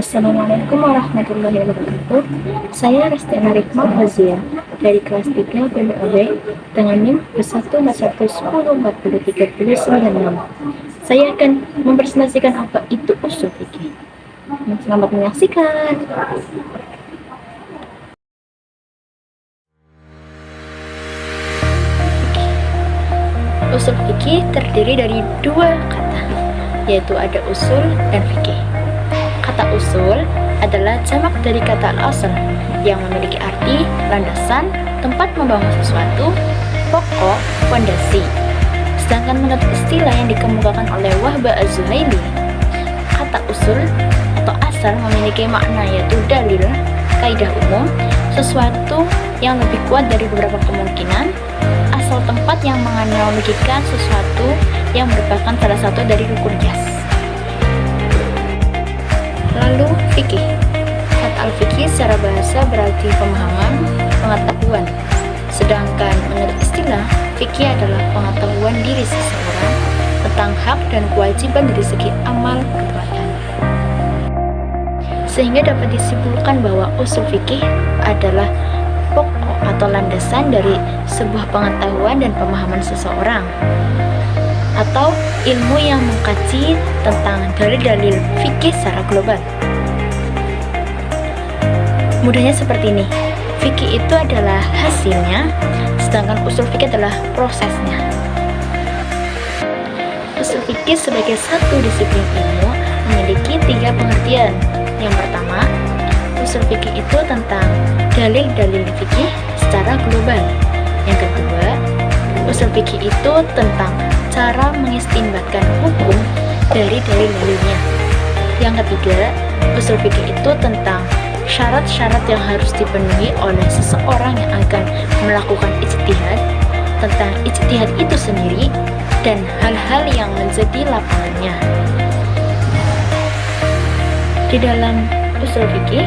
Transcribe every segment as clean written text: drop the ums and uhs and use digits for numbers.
Assalamualaikum warahmatullahi wabarakatuh. Saya Restiana Rikma Fazia dari kelas 3 BMAB dengan NIM 11110403096. Saya akan mempresentasikan apa itu usul fikih. Selamat menyaksikan. Usul fikih terdiri dari dua kata, yaitu ada usul dan fikih. Kata usul adalah jamak dari kata al-asl yang memiliki arti landasan, tempat membangun sesuatu, pokok, fondasi. Sedangkan menurut istilah yang dikemukakan oleh Wahbah Az-Zuhaili, kata usul atau asal memiliki makna yaitu dalil, kaidah umum, sesuatu yang lebih kuat dari beberapa kemungkinan, asal tempat yang menganalogikan sesuatu yang merupakan salah satu dari rukun qiyas. Lalu fikih. Kata al-fikih secara bahasa berarti pemahaman, pengetahuan. Sedangkan menurut istilah, fikih adalah pengetahuan diri seseorang tentang hak dan kewajiban dari segi amal perbuatan. Sehingga dapat disimpulkan bahwa usul fikih adalah pokok atau landasan dari sebuah pengetahuan dan pemahaman seseorang, atau ilmu yang mengkaji tentang dalil-dalil fikih secara global. Mudahnya seperti ini, fikih itu adalah hasilnya, sedangkan usul fikih adalah prosesnya. Usul fikih sebagai satu disiplin ilmu memiliki 3 pengertian. Yang pertama, usul fikih itu tentang dalil-dalil fikih secara global. Yang kedua, usul fikih itu tentang cara mengistinbatkan hukum dari dalil-dalilnya. Yang ketiga, usul fikih itu tentang syarat-syarat yang harus dipenuhi oleh seseorang yang akan melakukan ijtihad, tentang ijtihad itu sendiri, dan hal-hal yang menjadi lapangannya. Di dalam usul fikih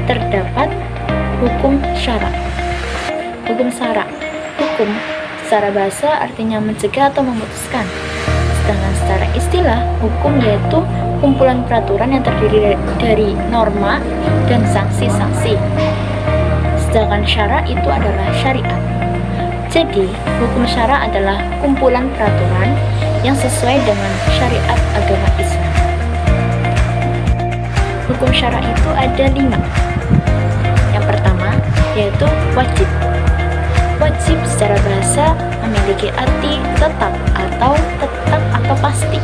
terdapat hukum syara. Hukum syara, hukum secara bahasa artinya mencegah atau memutuskan. Sedangkan secara istilah, hukum yaitu kumpulan peraturan yang terdiri dari norma dan sanksi-sanksi. Sedangkan syara itu adalah syariat. Jadi, hukum syara adalah kumpulan peraturan yang sesuai dengan syariat agama Islam. Hukum syara itu ada 5. Yang pertama, yaitu wajib. Wajib secara bahasa memiliki arti tetap atau pasti.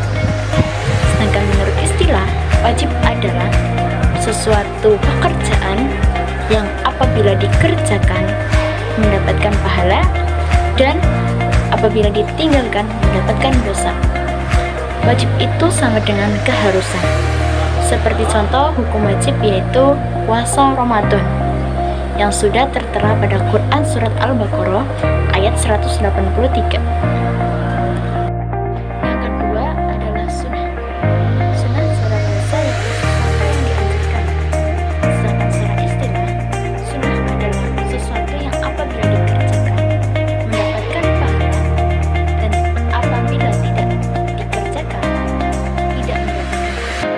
Sedangkan menurut istilah, wajib adalah sesuatu pekerjaan yang apabila dikerjakan mendapatkan pahala dan apabila ditinggalkan mendapatkan dosa. Wajib itu sama dengan keharusan. Seperti contoh hukum wajib yaitu puasa Ramadan yang sudah tertera pada Quran surat Al-Baqarah ayat 183. Yang kedua adalah sunnah. Sunnah secara bahasa yaitu sesuatu yang dianjurkan. Sedangkan secara istilah, sunnah adalah sesuatu yang apabila dikerjakan mendapatkan pahala dan apabila tidak dikerjakan tidak mendapatkan pahala.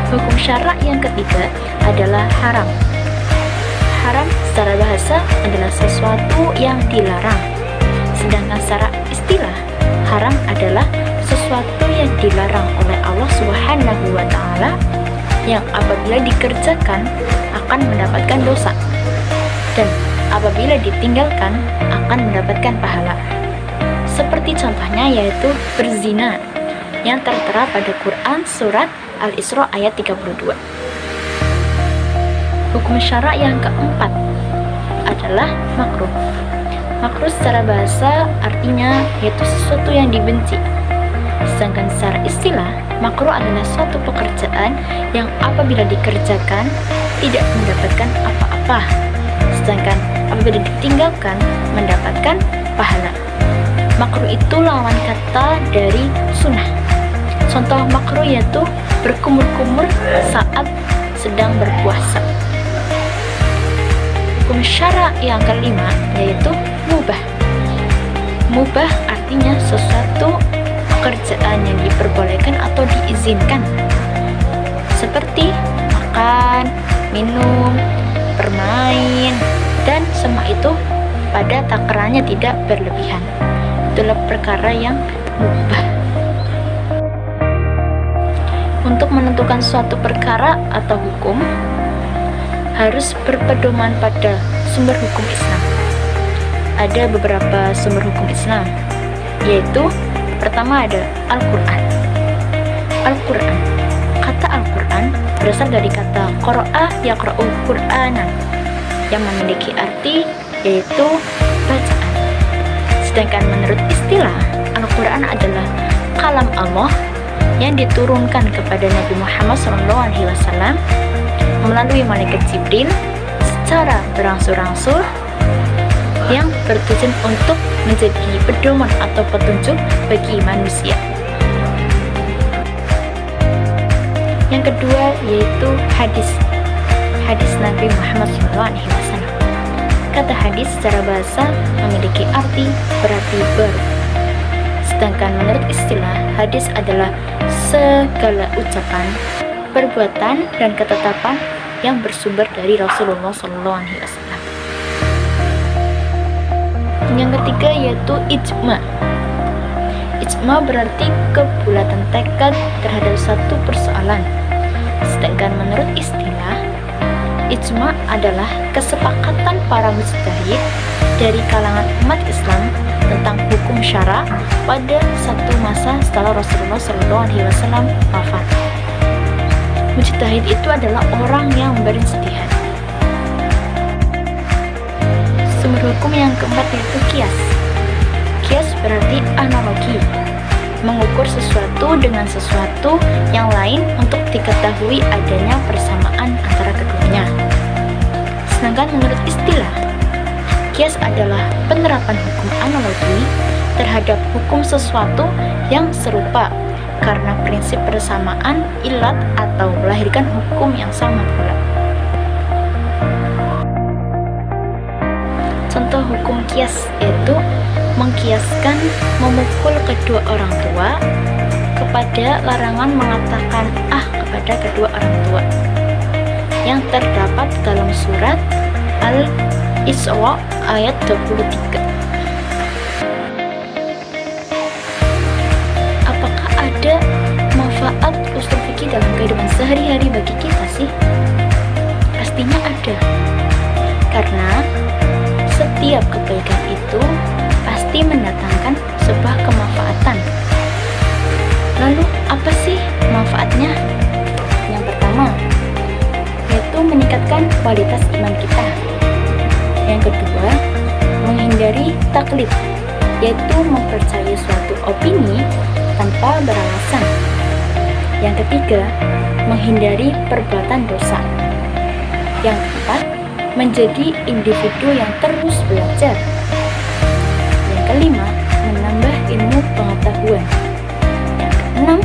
Hukum syara yang ketiga adalah haram. Haram secara bahasa adalah sesuatu yang dilarang. Sedangkan secara istilah, haram adalah sesuatu yang dilarang oleh Allah Subhanahu wa Ta'ala yang apabila dikerjakan akan mendapatkan dosa dan apabila ditinggalkan akan mendapatkan pahala. Seperti contohnya yaitu berzina yang tertera pada Quran surat Al-Isra ayat 32. Hukum syara yang keempat adalah makruh. Makruh secara bahasa artinya yaitu sesuatu yang dibenci. Sedangkan secara istilah, makruh adalah suatu pekerjaan yang apabila dikerjakan tidak mendapatkan apa-apa. Sedangkan apabila ditinggalkan mendapatkan pahala. Makruh itu lawan kata dari sunnah. Contoh makruh yaitu berkumur-kumur saat sedang berpuasa. hukum syara yang kelima yaitu mubah. Mubah artinya sesuatu pekerjaan yang diperbolehkan atau diizinkan, seperti makan, minum, bermain, dan semua itu pada takarannya tidak berlebihan. Itulah perkara yang mubah. Untuk menentukan suatu perkara atau hukum harus berpedoman pada sumber hukum Islam. Ada beberapa sumber hukum Islam, yaitu pertama ada Al-Quran. Al-Quran, kata Al-Quran berasal dari kata qara'a yaqra'u Qur'anan yang memiliki arti yaitu bacaan. Sedangkan menurut istilah, Al-Quran adalah kalam Allah yang diturunkan kepada Nabi Muhammad SAW melalui malaikat Jibril secara berangsur-angsur yang bertujuan untuk menjadi pedoman atau petunjuk bagi manusia. Yang kedua yaitu hadis. Hadis Nabi Muhammad SAW. Kata hadis secara bahasa memiliki arti berarti baru. Sedangkan menurut istilah, hadis adalah segala ucapan, perbuatan, dan ketetapan yang bersumber dari Rasulullah SAW. Yang ketiga yaitu ijma. Ijma berarti kebulatan tekad terhadap satu persoalan. Sedangkan menurut istilah, ijma adalah kesepakatan para mujtahid dari kalangan umat Islam tentang hukum syara pada satu masa setelah Rasulullah SAW wafat. Mujtahid itu adalah orang yang berijtihad. Sumber hukum yang keempat yaitu kias. Kias berarti analogi, mengukur sesuatu dengan sesuatu yang lain untuk diketahui adanya persamaan antara keduanya. Sedangkan menurut istilah, kias adalah penerapan hukum analogi terhadap hukum sesuatu yang serupa karena prinsip persamaan ilat atau melahirkan hukum yang sama pula. Contoh hukum kias yaitu mengkiaskan memukul kedua orang tua kepada larangan mengatakan kepada kedua orang tua yang terdapat dalam surat Al-Isra ayat 23. Apakah ada manfaat usul fikih dalam kehidupan sehari-hari bagi kita sih? Pastinya ada. Karena setiap kebaikan itu pasti mendatangkan sebuah kemanfaatan. Lalu apa sih manfaatnya? Yang pertama yaitu meningkatkan kualitas iman kita. Yang kedua, menghindari taklid, yaitu mempercayai suatu opini tanpa beralasan. Yang ketiga, menghindari perbuatan dosa. Yang keempat, menjadi individu yang terus belajar. Yang kelima, menambah ilmu pengetahuan. Yang keenam,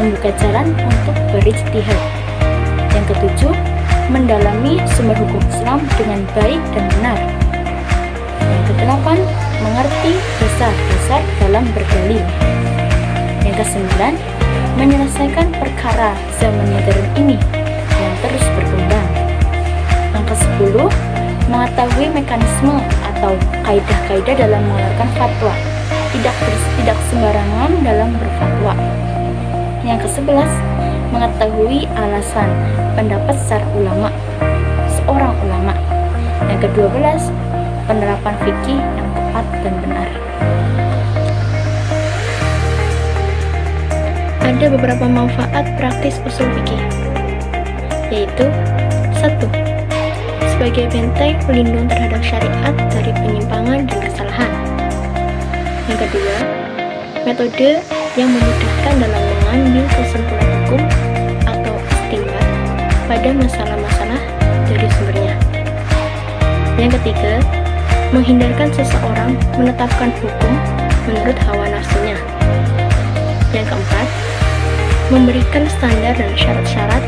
membuka jalan untuk berijtihad. Yang ketujuh, mendalami sumber hukum Islam dengan baik dan benar. Yang kedelapan, mengerti dasar-dasar dalam berdalil. Yang kesembilan, menyelesaikan perkara zaman modern ini yang terus berkembang. Yang kesepuluh, mengetahui mekanisme atau kaidah-kaidah dalam mengeluarkan fatwa, tidak sembarangan dalam berfatwa. Yang kesebelas, mengetahui alasan pendapat seorang ulama. Yang ke-12, penerapan fikih yang tepat dan benar. Ada beberapa manfaat praktis usul fikih, yaitu 1. Sebagai benteng pelindung terhadap syariat dari penyimpangan dan kesalahan. Yang kedua, metode yang memudahkan dalam mengambil kesimpulan hukum atau istinbat pada masalah-masalah dari sumbernya. Yang ketiga, menghindarkan seseorang menetapkan hukum menurut hawa nafsunya. Yang keempat, memberikan standar dan syarat-syarat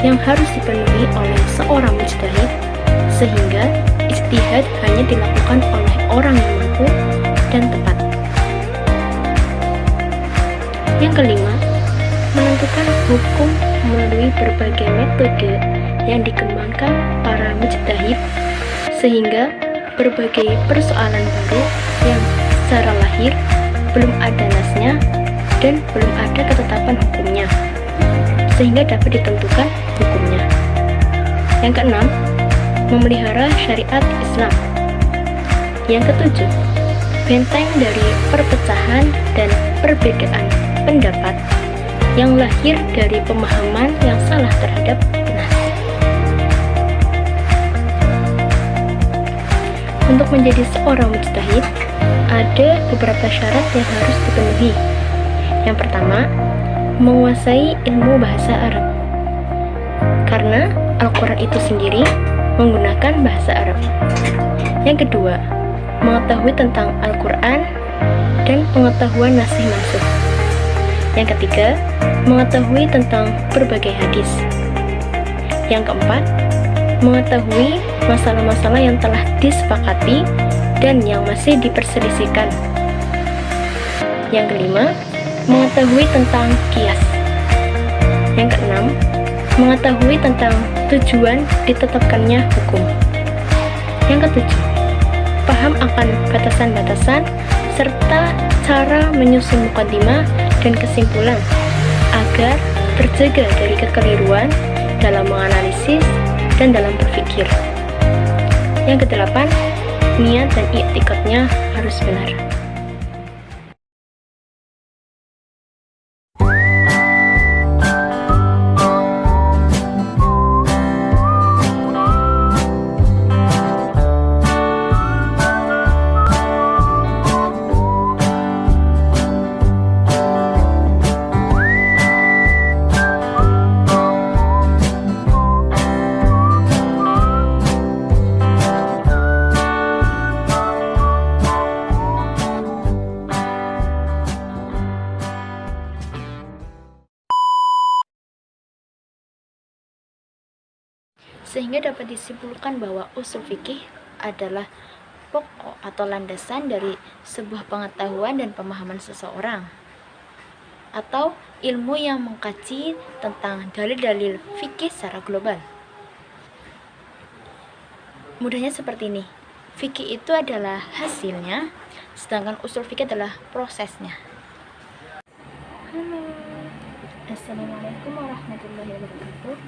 yang harus dipenuhi oleh seorang mujtahid sehingga ijtihad ijtihad hanya dilakukan oleh orang yang mampu dan tepat. Yang kelima, menentukan hukum melalui berbagai metode yang dikembangkan para mujtahid, sehingga berbagai persoalan baru yang secara lahir belum ada nasnya dan belum ada ketetapan hukumnya, sehingga dapat ditentukan hukumnya. Yang keenam, memelihara syariat Islam. Yang ketujuh, benteng dari perpecahan dan perbedaan pendapat yang lahir dari pemahaman yang salah terhadap nas. Untuk menjadi seorang mujtahid, ada beberapa syarat yang harus dipenuhi. Yang pertama, menguasai ilmu bahasa Arab, karena Al-Quran itu sendiri menggunakan bahasa Arab. Yang kedua, mengetahui tentang Al-Quran dan pengetahuan nasih mansukh. Yang ketiga, mengetahui tentang berbagai hadis. Yang keempat, mengetahui masalah-masalah yang telah disepakati dan yang masih diperselisihkan. Yang kelima, mengetahui tentang qiyas. Yang keenam, mengetahui tentang tujuan ditetapkannya hukum. Yang ketujuh, paham akan batasan-batasan serta cara menyusun mukaddimah dan kesimpulan agar terjaga dari kekeliruan dalam menganalisis dan dalam berpikir. Yang kedelapan, niat dan i'tikadnya harus benar. Sehingga dapat disimpulkan bahwa usul fikih adalah pokok atau landasan dari sebuah pengetahuan dan pemahaman seseorang, atau ilmu yang mengkaji tentang dalil-dalil fikih secara global. Mudahnya seperti ini, fikih itu adalah hasilnya, sedangkan usul fikih adalah prosesnya. Assalamualaikum warahmatullahi wabarakatuh.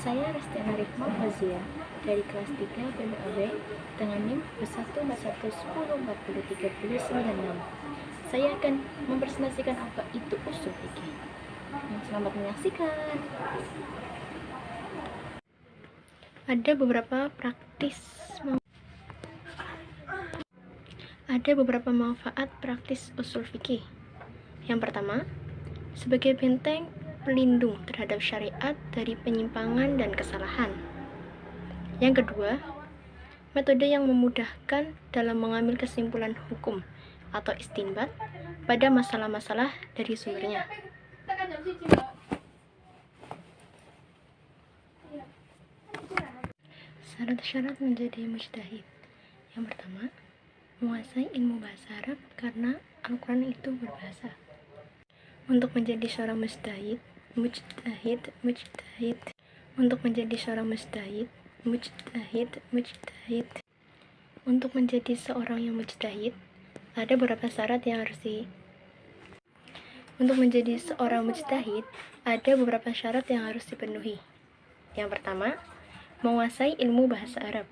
Saya Restiana Rifma Fazia dari kelas 3 PBAB dengan NIM 14110403096. Saya akan mempresentasikan apa itu usul fikih. Selamat menyaksikan. Ada beberapa manfaat praktis usul fikih. Yang pertama, sebagai benteng pelindung terhadap syariat dari penyimpangan dan kesalahan. Yang kedua, metode yang memudahkan dalam mengambil kesimpulan hukum atau istinbat pada masalah-masalah dari sumbernya. Syarat-syarat menjadi mujtahid. Yang pertama, menguasai ilmu bahasa Arab karena Al-Quran itu berbahasa. Untuk menjadi seorang mujtahid, Untuk menjadi seorang yang mujtahid, ada beberapa syarat yang harus dipenuhi. Yang pertama, menguasai ilmu bahasa Arab.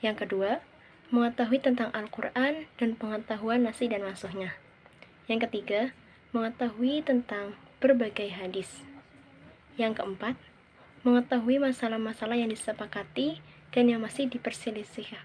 Yang kedua, mengetahui tentang Al-Quran dan pengetahuan nasih dan mansukhnya. Yang ketiga, mengetahui tentang berbagai hadis. Yang keempat, mengetahui masalah-masalah yang disepakati dan yang masih diperselisihkan.